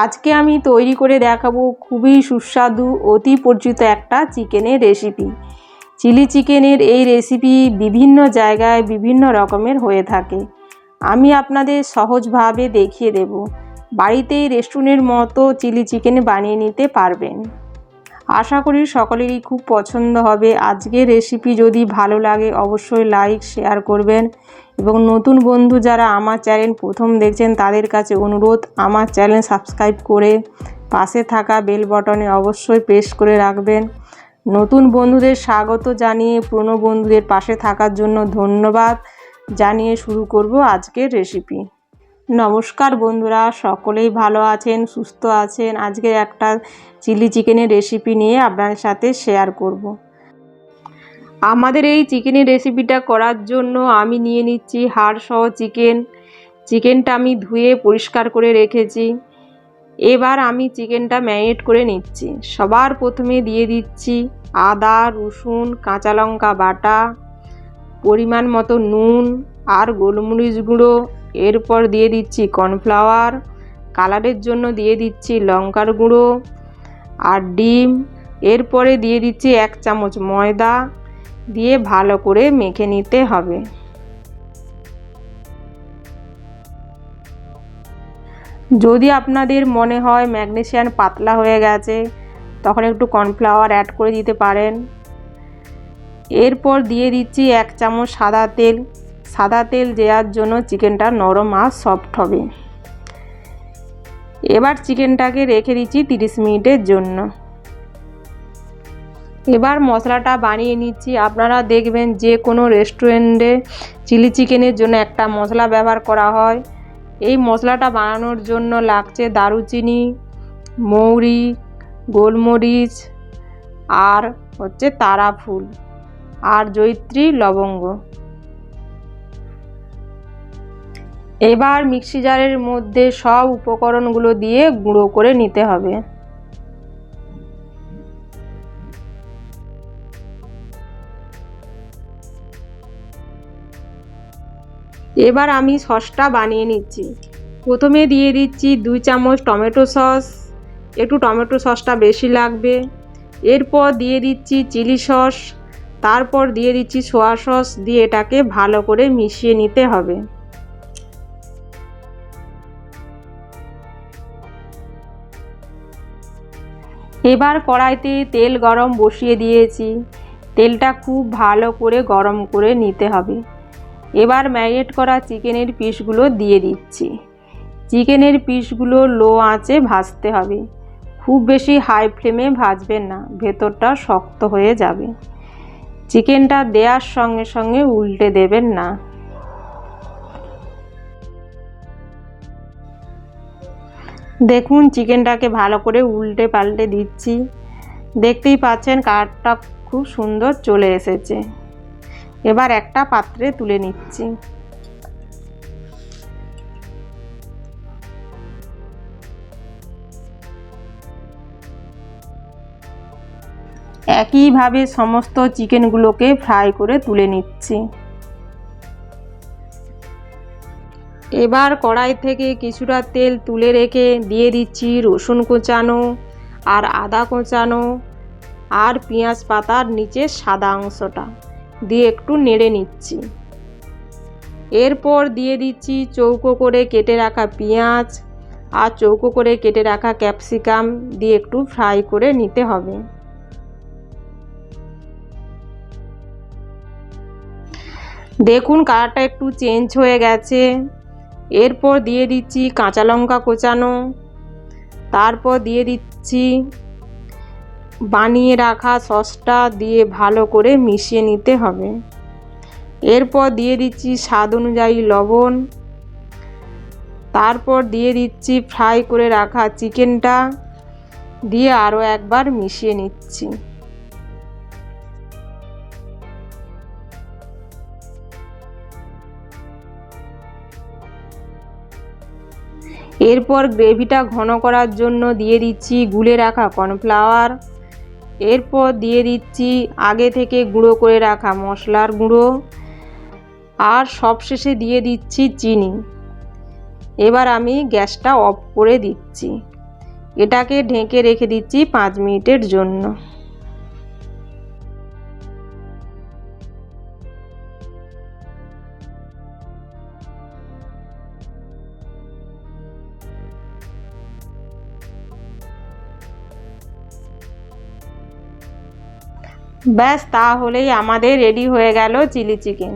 আজকে আমি তৈরি করে দেখাবো খুবই সুস্বাদু অতি পরিচিত একটা চিকেনের রেসিপি। চিলি চিকেনের এই রেসিপি বিভিন্ন জায়গায় বিভিন্ন রকমের হয়ে থাকে। আমি আপনাদের সহজভাবে দেখিয়ে দেব, বাড়িতেই রেস্টুরেন্টের মতো চিলি চিকেন বানিয়ে নিতে পারবেন। আশা করি সকলেরই খুব পছন্দ হবে। আজকের রেসিপি যদি ভালো লাগে অবশ্যই লাইক শেয়ার করবেন, এবং নতুন বন্ধু যারা আমার চ্যানেল প্রথম দেখছেন তাদের কাছে অনুরোধ, আমার চ্যানেল সাবস্ক্রাইব করে পাশে থাকা বেল বাটনে অবশ্যই প্রেস করে রাখবেন। নতুন বন্ধুদের স্বাগত জানিয়ে পুরনো বন্ধুদের পাশে থাকার জন্য ধন্যবাদ জানিয়ে শুরু করব আজকের রেসিপি। নমস্কার বন্ধুরা, সকলেই ভালো আছেন, সুস্থ আছেন। আজকে একটা চিলি চিকেনের রেসিপি নিয়ে আপনাদের সাথে শেয়ার করব। আমাদের এই চিকেনের রেসিপিটা করার জন্য আমি নিয়ে নিচ্ছি হাড়সহ চিকেনটা আমি ধুয়ে পরিষ্কার করে রেখেছি। এবার আমি চিকেনটা ম্যারিনেট করে নিচ্ছি। সবার প্রথমে দিয়ে দিচ্ছি আদা, রসুন, কাঁচা লঙ্কা বাটা, পরিমাণ মতো নুন আর গোলমরিচ গুঁড়ো। এরপর দিয়ে দিচ্ছি কর্নফ্লাওয়ার, কালারের জন্য দিয়ে দিচ্ছি লঙ্কার গুঁড়ো আর ডিম। এরপরে দিয়ে দিচ্ছি 1 চামচ ময়দা, দিয়ে ভালো করে মেখে নিতে হবে। যদি আপনাদের মনে হয় ম্যাগনেসিয়াম পাতলা হয়ে গেছে তখন একটু কর্নফ্লাওয়ার অ্যাড করে দিতে পারেন। এরপর দিয়ে দিচ্ছি 1 চামচ সাদা তেল দেওয়ার জন্য চিকেনটা নরম আর সফট হবে। এবার চিকেনটাকে রেখে দিচ্ছি 30 মিনিটের জন্য। এবার মশলাটা বানিয়ে নিচ্ছি। আপনারা দেখবেন যে কোনো রেস্টুরেন্টে চিলি চিকেনের জন্য একটা মশলা ব্যবহার করা হয়। এই মশলাটা বানানোর জন্য লাগছে দারুচিনি, মৌরি, গোলমরিচ আর তারা ফুল আর জয়িত্রী লবঙ্গ। এবার মিক্সি জারের মধ্যে সব উপকরণগুলো দিয়ে গুঁড়ো করে নিতে হবে। এবার আমি সসটা বানিয়ে নিচ্ছি। প্রথমে দিয়ে দিচ্ছি 2 চামচ টমেটো সস, একটু টমেটো সসটা বেশি লাগবে। এরপর দিয়ে দিচ্ছি চিলি সস, তারপর দিয়ে দিচ্ছি সোয়া সস, দিয়ে এটাকে ভালো করে মিশিয়ে নিতে হবে। এবার কড়াইতে তেল গরম বসিয়ে দিয়েছি। তেলটা খুব ভালো করে গরম করে নিতে হবে। এবার ম্যারিনেট করা চিকেনের পিসগুলো দিয়ে দিচ্ছি। চিকেনের পিসগুলো লো আঁচে ভাজতে হবে, খুব বেশি হাই ফ্লেমে ভাজবেন না, ভেতরটা শক্ত হয়ে যাবে। চিকেনটা দেওয়ার সঙ্গে সঙ্গে উল্টে দেবেন না। দেখুন চিকেনটাকে ভালো করে উল্টে পাল্টে দিচ্ছি। দেখতেই পাচ্ছেন কালারটা খুব সুন্দর চলে এসেছে। এবার একটা পাত্রে তুলে নিচ্ছি। একইভাবে সমস্ত চিকেনগুলোকে ফ্রাই করে তুলে নিচ্ছি। এবার কড়াই থেকে কিছুটা তেল তুলে রেখে দিয়ে দিচ্ছি রসুন কোচানো আর আদা কোচানো আর পেঁয়াজ পাতার নিচে সাদা অংশটা দিয়ে একটু নেড়ে নিচ্ছি। এরপর দিয়ে দিচ্ছি চৌকো করে কেটে রাখা পেঁয়াজ আর চৌকো করে কেটে রাখা ক্যাপসিকাম, দিয়ে একটু ফ্রাই করে নিতে হবে। দেখুন কালারটা একটু চেঞ্জ হয়ে গেছে। এরপর দিয়ে দিচ্ছি কাঁচা লঙ্কা কোচানো, তারপর দিয়ে দিচ্ছি বানিয়ে রাখা সসটা, দিয়ে ভালো করে মিশিয়ে নিতে হবে। এরপর দিয়ে দিচ্ছি স্বাদ অনুযায়ী লবণ, তারপর দিয়ে দিচ্ছি ফ্রাই করে রাখা চিকেনটা, দিয়ে আরও একবার মিশিয়ে নিচ্ছি। এরপর গ্রেভিটা ঘন করার জন্য দিয়ে দিচ্ছি গুলে রাখা কর্নফ্লাওয়ার। এরপর দিয়ে দিচ্ছি আগে থেকে গুঁড়ো করে রাখা মশলার গুঁড়ো, আর সবশেষে দিয়ে দিচ্ছি চিনি। এবার আমি গ্যাসটা অফ করে দিচ্ছি। এটাকে ঢেকে রেখে দিচ্ছি 5 মিনিটের জন্য। ব্যাস তাহলেই আমাদের রেডি হয়ে গেল চিলি চিকেন।